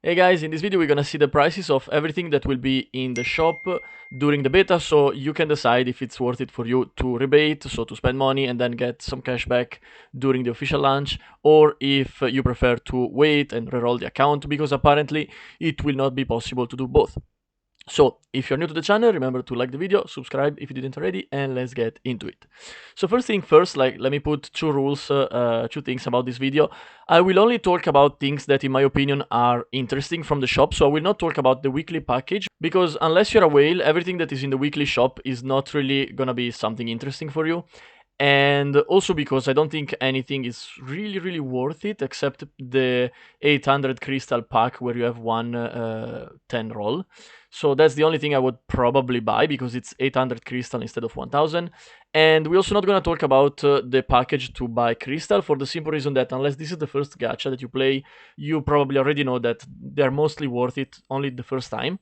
Hey guys, in this video we're gonna see the prices of everything that will be in the shop during the beta, so you can decide if it's worth it for you to rebate, so to spend money and then get some cash back during the official launch, or if you prefer to wait and reroll the account, because apparently it will not be possible to do both. So, if you're new to the channel, remember to like the video, subscribe if you didn't already, and let's get into it. So first thing first, let me put two rules, two things about this video. I will only talk about things that in my opinion are interesting from the shop, so I will not talk about the weekly package, because unless you're a whale, everything that is in the weekly shop is not really gonna be something interesting for you. And also because I don't think anything is really worth it except the 800 crystal pack where you have one 10 roll. So that's the only thing I would probably buy, because it's 800 crystal instead of 1000. And we're also not going to talk about the package to buy crystal, for the simple reason that unless this is the first gacha that you play, you probably already know that they're mostly worth it only the first time,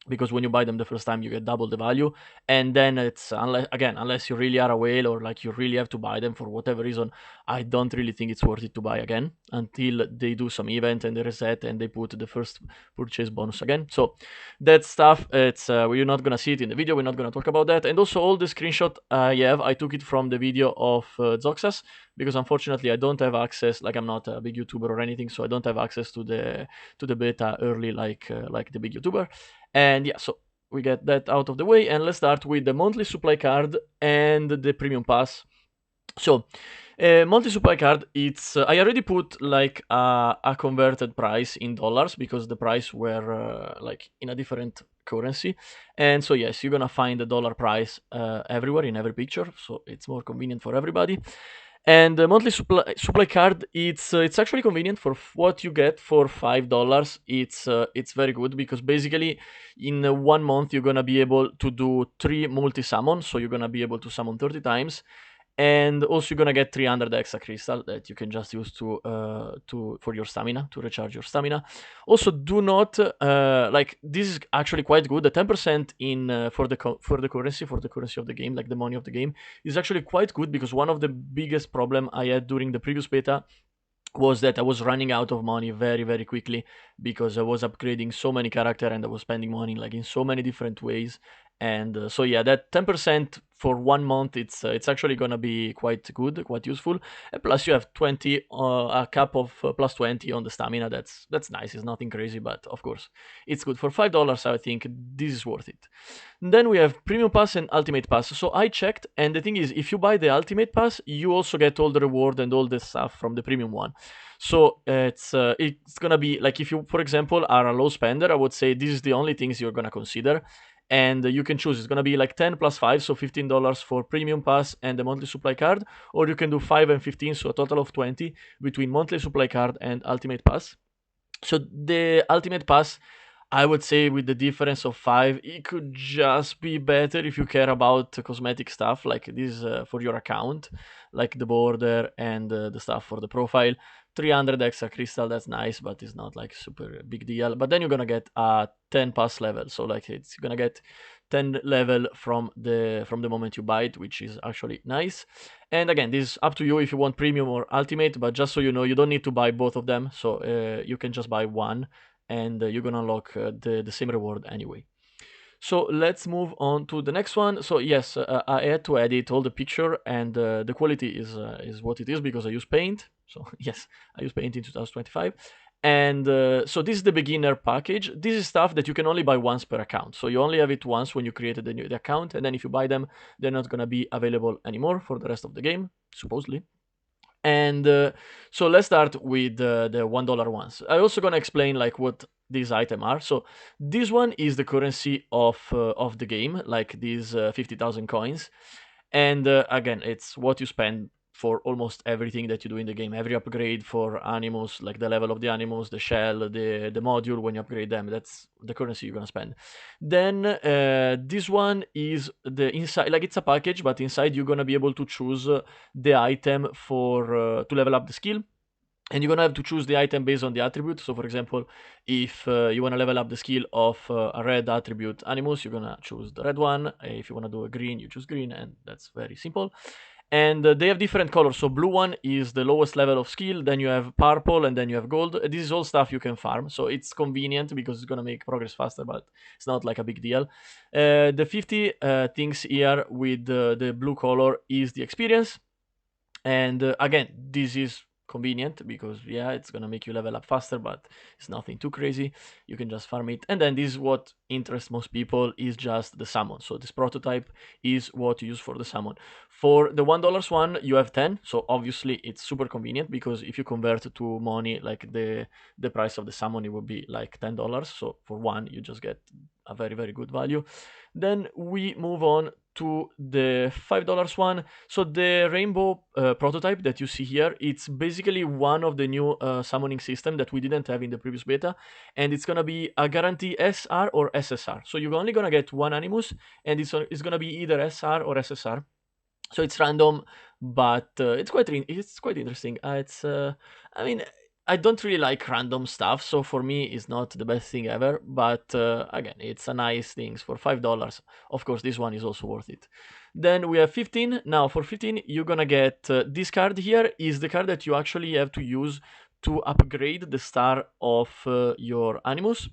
because when you buy them the first time you get double the value, and then it's unless you really are a whale or like you really have to buy them for whatever reason, I don't really think it's worth it to buy again until they do some event and they reset and they put the first purchase bonus again. So that stuff, it's we're not gonna see it in the video, we're not gonna talk about that. And also all the screenshot I took it from the video of Zoxas, because unfortunately I don't have access, like I'm not a big YouTuber or anything, so I don't have access to the beta early like the big YouTuber. And yeah, so we get that out of the way, and let's start with the monthly supply card and the premium pass. So, monthly supply card, it's I already put like a converted price in dollars, because the price were like in a different currency, and so yes, you're gonna find the dollar price everywhere in every picture, so it's more convenient for everybody. And the monthly supply card, it's actually convenient for what you get for $5. It's very good, because basically in 1 month you're gonna be able to do 3 multi summons, so you're gonna be able to summon 30 times, and also you're gonna get 300 extra crystal that you can just use to for your stamina, to recharge your stamina. Also, do not like, this is actually quite good. The 10% in for the currency of the game, like the money of the game, is actually quite good, because one of the biggest problem I had during the previous beta was that I was running out of money very quickly, because I was upgrading so many characters and I was spending money like in so many different ways. And so yeah, that 10% for 1 month, it's actually gonna be quite good, quite useful. And plus you have 20, a cap of plus 20 on the stamina. That's nice. It's nothing crazy, but of course it's good. For $5, I think this is worth it. Then we have Premium Pass and Ultimate Pass. So I checked, and the thing is, if you buy the Ultimate Pass, you also get all the reward and all the stuff from the Premium one. So it's gonna be like, if you, for example, are a low spender, I would say this is the only things you're gonna consider. And you can choose, it's gonna be like 10 plus 5, so $15 for Premium Pass and the monthly supply card, or you can do 5 and 15, so a total of 20 between monthly supply card and Ultimate Pass. So the Ultimate Pass, I would say with the difference of 5, it could just be better if you care about cosmetic stuff, like this for your account, like the border and the stuff for the profile. 300 extra crystal, that's nice, but it's not like super big deal. But then you're gonna get a 10 pass level, so like it's gonna get 10 level from the moment you buy it, which is actually nice. And again, this is up to you if you want premium or ultimate, but just so you know, you don't need to buy both of them, so you can just buy one, and you're gonna unlock the same reward anyway. So let's move on to the next one. So yes, I had to edit all the picture, and the quality is what it is, because I use Paint. So yes, I use Paint in 2025. And so this is the beginner package. This is stuff that you can only buy once per account. So you only have it once when you created the account, and then if you buy them, they're not gonna be available anymore for the rest of the game, supposedly. And so let's start with the $1 ones. I'm also gonna explain like what these items are. So this one is the currency of the game, like these 50,000 coins. And again, it's what you spend for almost everything that you do in the game. Every upgrade for animals, like the level of the animals, the shell, the module, when you upgrade them, that's the currency you're gonna spend. Then this one is the inside, like it's a package, but inside you're gonna be able to choose the item for to level up the skill. And you're gonna have to choose the item based on the attribute. So for example, if you wanna level up the skill of a red attribute animals, you're gonna choose the red one. If you wanna do a green, you choose green, and that's very simple. And they have different colors. So blue one is the lowest level of skill, then you have purple, and then you have gold. This is all stuff you can farm, so it's convenient because it's gonna make progress faster, but it's not like a big deal. The 50 things here with the blue color is the experience. And again, this is convenient because yeah, it's gonna make you level up faster, but it's nothing too crazy. You can just farm it. And then this is what interests most people, is just the summon. So this prototype is what you use for the summon. For the $1 one, you have 10. So obviously it's super convenient because if you convert to money, like the price of the summon, it would be like $10. So for one, you just get a very, very good value. Then we move on to the $5 one. So the rainbow prototype that you see here, it's basically one of the new summoning system that we didn't have in the previous beta, and it's gonna be a guarantee SR or SSR. So you're only gonna get one Animus, and it's gonna be either SR or SSR. So it's random, but it's quite interesting. I mean, I don't really like random stuff, so for me, it's not the best thing ever. But again, it's a nice thing for $5. Of course, this one is also worth it. Then we have 15. Now for 15, you're gonna get this card here. Is the card that you actually have to use to upgrade the star of your Animus.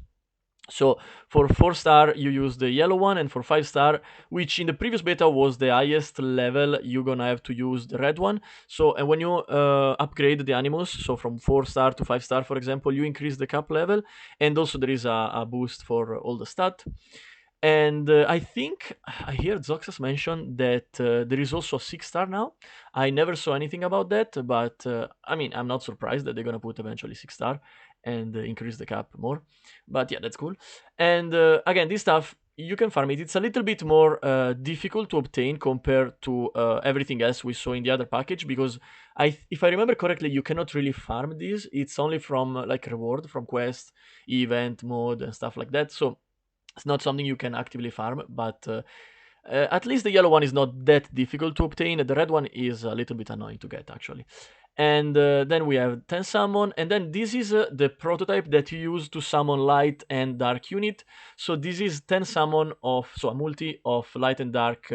So for 4-star, you use the yellow one, and for 5-star, which in the previous beta was the highest level, you're gonna have to use the red one. So, and when you upgrade the Animus, so from 4-star to 5-star, for example, you increase the cap level, and also there is a boost for all the stat. And I think I hear Zoxas mention that there is also a 6-star now. I never saw anything about that, but I mean, I'm not surprised that they're gonna put eventually 6-star and increase the cap more. But yeah, that's cool. And again, this stuff, you can farm it. It's a little bit more difficult to obtain compared to everything else we saw in the other package, because if I remember correctly, you cannot really farm this. It's only from like reward, from quest, event, mode, and stuff like that. So it's not something you can actively farm, but at least the yellow one is not that difficult to obtain. The red one is a little bit annoying to get, actually. And then we have 10 summon, and then this is the prototype that you use to summon light and dark unit. So this is 10 summon of, so a multi of light and dark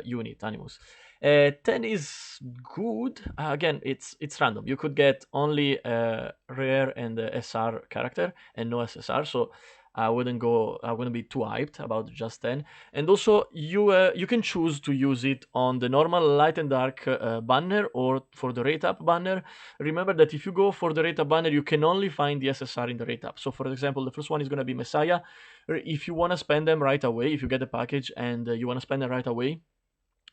unit Animus. 10 is good. Again, it's random. You could get only rare and SR character and no SSR, so I wouldn't be too hyped about just 10. And also, you can choose to use it on the normal light and dark banner or for the rate up banner. Remember that if you go for the rate up banner, you can only find the SSR in the rate up. So for example, the first one is going to be Messiah. If you want to spend them right away, if you get the package and you want to spend them right away,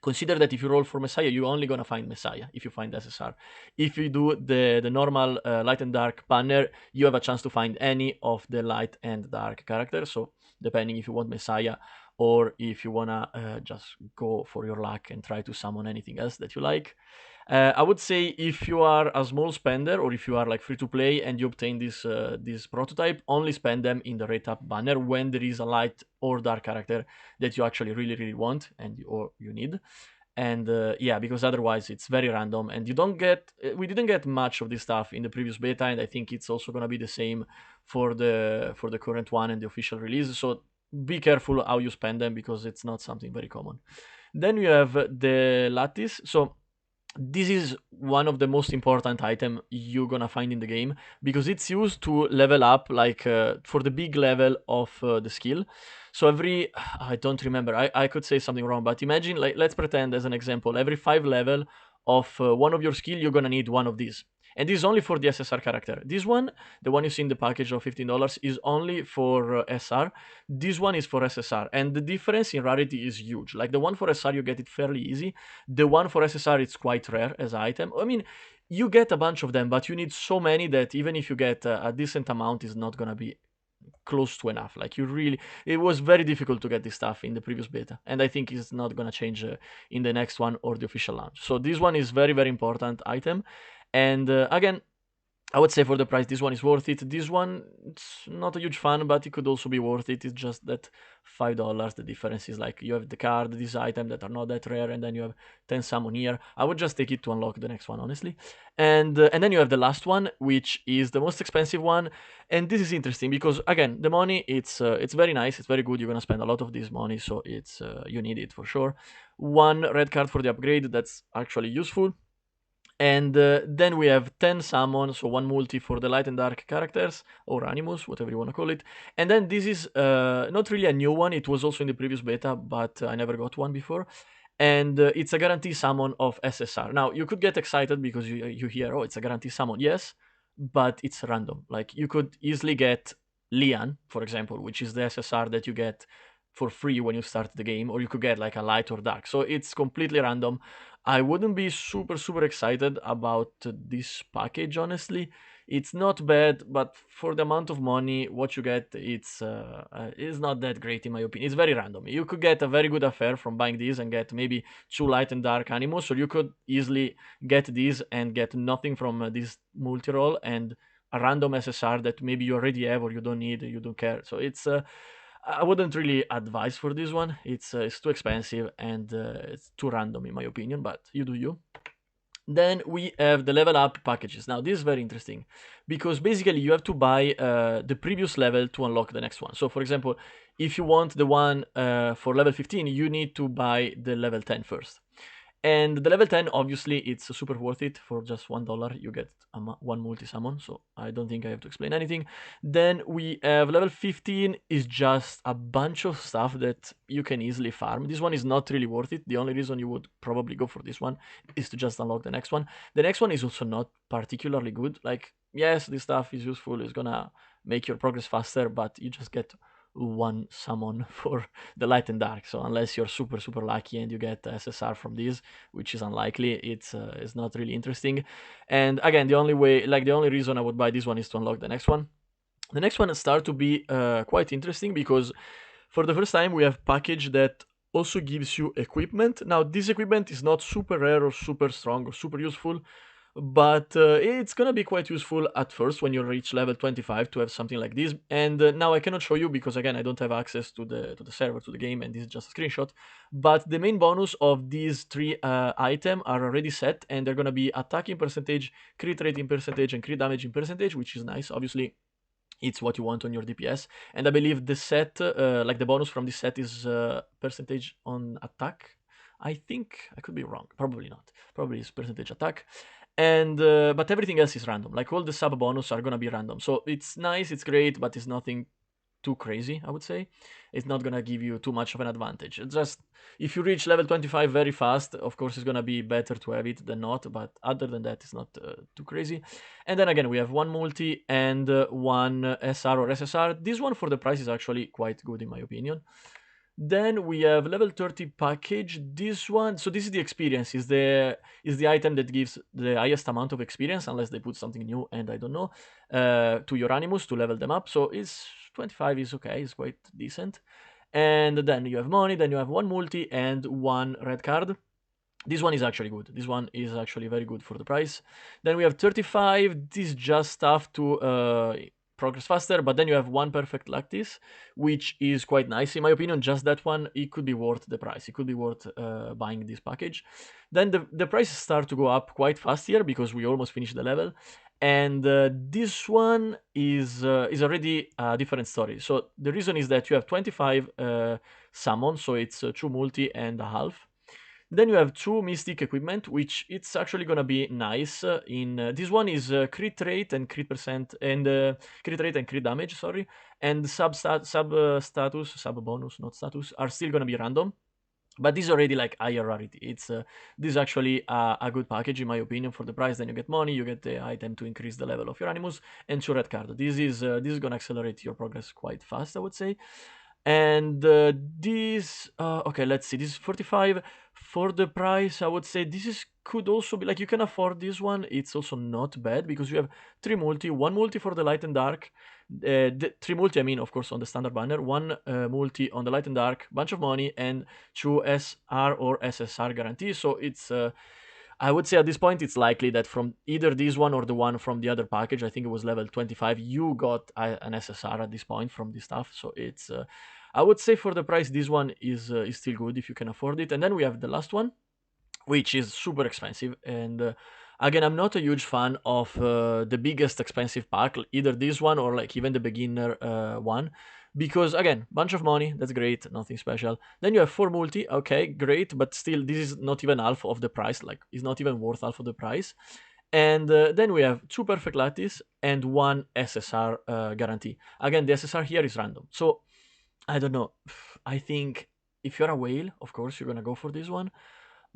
consider that if you roll for Messiah, you're only gonna find Messiah if you find SSR. If you do the normal light and dark banner, you have a chance to find any of the light and dark characters. So depending if you want Messiah or if you wanna just go for your luck and try to summon anything else that you like. I would say if you are a small spender or if you are like free to play and you obtain this prototype, only spend them in the rate up banner when there is a light or dark character that you actually really want and or you need. And yeah, because otherwise it's very random and you don't get, we didn't get much of this stuff in the previous beta, and I think it's also gonna be the same for the current one and the official release. So be careful how you spend them because it's not something very common. Then you have the lattice. So this is one of the most important item you're gonna find in the game because it's used to level up, like for the big level of the skill. So every, I don't remember, I could say something wrong, but imagine, like, let's pretend as an example, every 5 level of one of your skill, you're gonna need one of these. And this is only for the SSR character. This one, the one you see in the package of $15, is only for SR. This one is for SSR. And the difference in rarity is huge. Like the one for SR, you get it fairly easy. The one for SSR, it's quite rare as an item. I mean, you get a bunch of them, but you need so many that even if you get a decent amount, it's not going to be close to enough. Like it was very difficult to get this stuff in the previous beta, and I think it's not gonna change in the next one or the official launch. So this one is very important item, and again, I would say for the price, this one is worth it. This one, it's not a huge fan, but it could also be worth it. It's just that $5. The difference is like you have the card, this item that are not that rare, and then you have 10 summon here. I would just take it to unlock the next one, honestly. And then you have the last one, which is the most expensive one. And this is interesting because again, the money it's very nice, it's very good. You're gonna spend a lot of this money, so it's you need it for sure. One red card for the upgrade, that's actually useful. And then we have 10 summon, so one multi for the light and dark characters, or animus, whatever you want to call it. And then this is not really a new one, it was also in the previous beta, but I never got one before. And it's a guarantee summon of SSR. Now, you could get excited because you hear, oh, it's a guarantee summon. Yes, but it's random. Like, you could easily get Lian, for example, which is the SSR that you get for free when you start the game, or you could get like a light or dark. So it's completely random. I wouldn't be super excited about this package, honestly. It's not bad, but for the amount of money, what you get, it's not that great in my opinion. It's very random. You could get a very good affair from buying these and get maybe 2 light and dark animals, or you could easily get these and get nothing from this multi-roll and a random SSR that maybe you already have or you don't need, you don't care. So it's I wouldn't really advise for this one. It's too expensive and it's too random in my opinion, but you do you. Then we have the level up packages. Now this is very interesting because basically you have to buy the previous level to unlock the next one. So for example, if you want the one for level 15, you need to buy the level 10 first. And the level 10, obviously, it's super worth it. For just $1, you get one multi-summon, so I don't think I have to explain anything. Then we have level 15 is just a bunch of stuff that you can easily farm. This one is not really worth it. The only reason you would probably go for this one is to just unlock the next one. The next one is also not particularly good. Like, yes, this stuff is useful. It's gonna make your progress faster, but you just get one summon for the light and dark. So unless you're super lucky and you get SSR from this, which is unlikely, it's not really interesting. And again, the only reason I would buy this one is to unlock the next one. The next one start to be quite interesting because for the first time we have package that also gives you equipment. Now this equipment is not super rare or super strong or super useful, but it's gonna be quite useful at first when you reach level 25 to have something like this. And now I cannot show you because again I don't have access to the server, to the game, and this is just a screenshot. But the main bonus of these three items are already set, and they're gonna be attacking percentage, crit rating percentage, and crit damage in percentage, which is nice. Obviously it's what you want on your DPS. And I believe the set, like the bonus from this set is percentage on attack. I think I could be wrong, probably not. Probably it's percentage attack. And but everything else is random. Like all the sub bonus are gonna be random. So it's nice, it's great, but it's nothing too crazy, I would say. It's not gonna give you too much of an advantage. It's just if you reach level 25 very fast, of course it's gonna be better to have it than not, but other than that it's not too crazy. And then again we have one multi and one SR or SSR. This one for the price is actually quite good in my opinion. Then we have level 30 package. This one, so this is the experience, is the item that gives the highest amount of experience, unless they put something new and I don't know, to your animus to level them up. So it's 25 is okay, it's quite decent. And then you have money, then you have one multi and one red card. This one is actually good. This one is actually very good for the price. Then we have 35. This is just stuff to progress faster, but then you have one perfect lactis, which is quite nice in my opinion. Just that one, it could be worth the price. It could be worth buying this package. Then the prices start to go up quite fast here because we almost finished the level. And this one is already a different story. So the reason is that you have 25 summons, so it's 2 multi and a half. Then you have 2 mystic equipment, which it's actually gonna be nice. This one is crit rate and crit percent and crit rate and crit damage, sorry, and sub bonus, not status, are still gonna be random. But this is already like higher rarity. It's this is actually a good package in my opinion for the price. Then you get money, you get the item to increase the level of your animus, and 2 red card. This is gonna accelerate your progress quite fast, I would say. And this okay, let's see, this is 45 for the price. I would say this could also be like, you can afford this one. It's also not bad because you have 3 multi, 1 multi for the light and dark, the 3 multi, I mean, of course, on the standard banner, 1 multi on the light and dark, bunch of money, and 2 SR or SSR guarantees. So it's I would say at this point it's likely that from either this one or the one from the other package, I think it was level 25, you got an SSR at this point from this stuff. So it's, I would say for the price, this one is still good if you can afford it. And then we have the last one, which is super expensive. And again, I'm not a huge fan of the biggest expensive pack, either this one or like even the beginner one, because again, bunch of money, that's great, nothing special. Then you have 4 multi, okay, great, but still, this is not even half of the price, like, it's not even worth half of the price. And then we have 2 perfect lattice and 1 SSR guarantee. Again, the SSR here is random, so I don't know. I think if you're a whale, of course, you're gonna go for this one.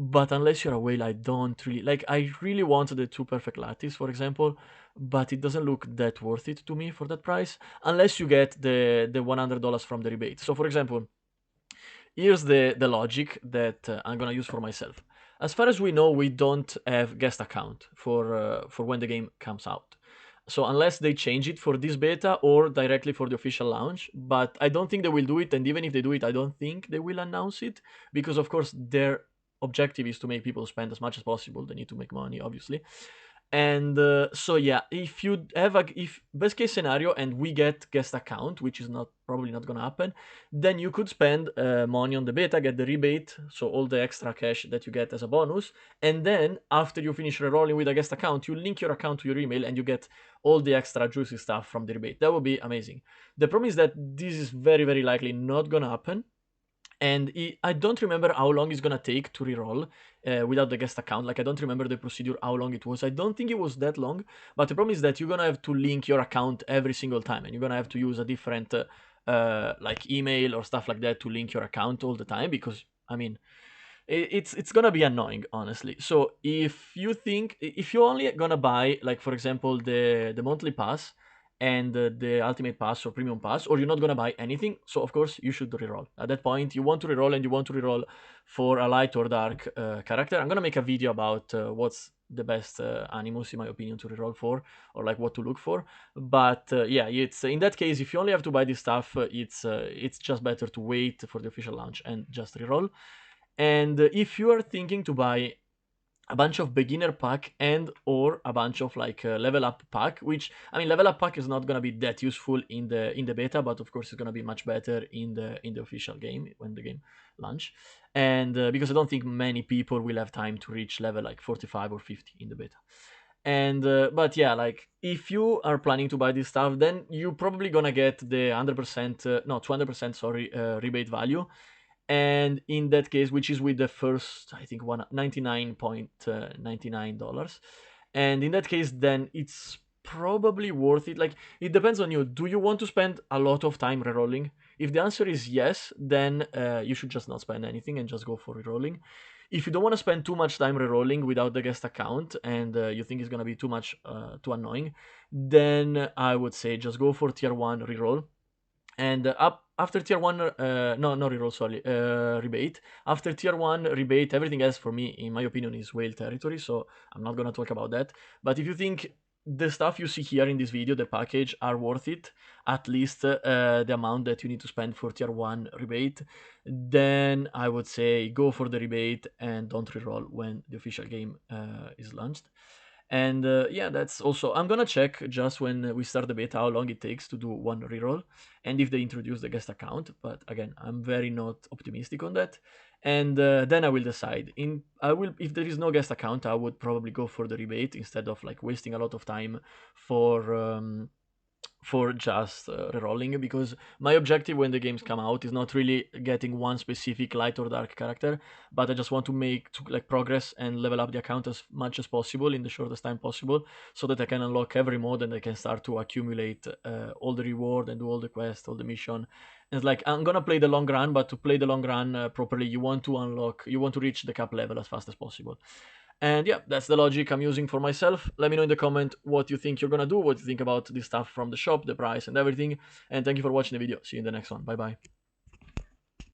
But unless you're a whale, I don't really like. I really want the 2 perfect lattice, for example, but it doesn't look that worth it to me for that price, unless you get the $100 from the rebate. So, for example, here's the logic that I'm gonna use for myself. As far as we know, we don't have guest account for when the game comes out. So unless they change it for this beta or directly for the official launch, but I don't think they will do it. And even if they do it, I don't think they will announce it, because of course their objective is to make people spend as much as possible. They need to make money, obviously. And so yeah, if you have if best case scenario and we get guest account, which is not probably not gonna happen, then you could spend money on the beta, get the rebate, so all the extra cash that you get as a bonus, and then after you finish rerolling with a guest account, you link your account to your email and you get all the extra juicy stuff from the rebate. That would be amazing. The problem is that this is very, very likely not gonna happen. And I don't remember how long it's gonna take to reroll without the guest account. Like, I don't remember the procedure, how long it was. I don't think it was that long, but the problem is that you're gonna have to link your account every single time, and you're gonna have to use a different like email or stuff like that to link your account all the time, because I mean, it's gonna be annoying, honestly. So if you think, if you're only gonna buy, like, for example, the monthly pass and the ultimate pass or premium pass, or you're not gonna buy anything, so of course you should reroll. At that point, you want to reroll, and you want to reroll for a light or dark character. I'm gonna make a video about what's the best animus, in my opinion, to reroll for, or like what to look for. But yeah, it's in that case, if you only have to buy this stuff, it's just better to wait for the official launch and just reroll. And if you are thinking to buy a bunch of beginner pack and or a bunch of like level up pack, which I mean, level up pack is not gonna be that useful in the beta, but of course it's gonna be much better in the official game when the game launch. And because I don't think many people will have time to reach level like 45 or 50 in the beta. And but yeah, like, if you are planning to buy this stuff, then you're probably gonna get the 100% no 200%, sorry, rebate value. And in that case, which is with the first, I think, $99.99, and in that case, then it's probably worth it. Like, it depends on you. Do you want to spend a lot of time rerolling? If the answer is yes, then you should just not spend anything and just go for rerolling. If you don't want to spend too much time rerolling without the guest account, and you think it's gonna be too much too annoying, then I would say just go for tier 1 reroll. And up after tier 1, no reroll, sorry, rebate. After tier 1 rebate, everything else for me, in my opinion, is whale territory, so I'm not gonna talk about that. But if you think the stuff you see here in this video, the package, are worth it, at least the amount that you need to spend for tier 1 rebate, then I would say go for the rebate and don't reroll when the official game is launched. And yeah, that's also, I'm gonna check just when we start the beta how long it takes to do one reroll, and if they introduce the guest account. But again, I'm very not optimistic on that. And then I will decide. If there is no guest account, I would probably go for the rebate instead of like wasting a lot of time for just rerolling, because my objective when the games come out is not really getting one specific light or dark character, but I just want to make like progress and level up the account as much as possible in the shortest time possible, so that I can unlock every mode and I can start to accumulate all the reward and do all the quests, all the mission. And it's like, I'm gonna play the long run, but to play the long run properly, you want to reach the cap level as fast as possible. And yeah, that's the logic I'm using for myself. Let me know in the comment what you think you're gonna do, what you think about this stuff from the shop, the price and everything. And thank you for watching the video. See you in the next one. Bye bye.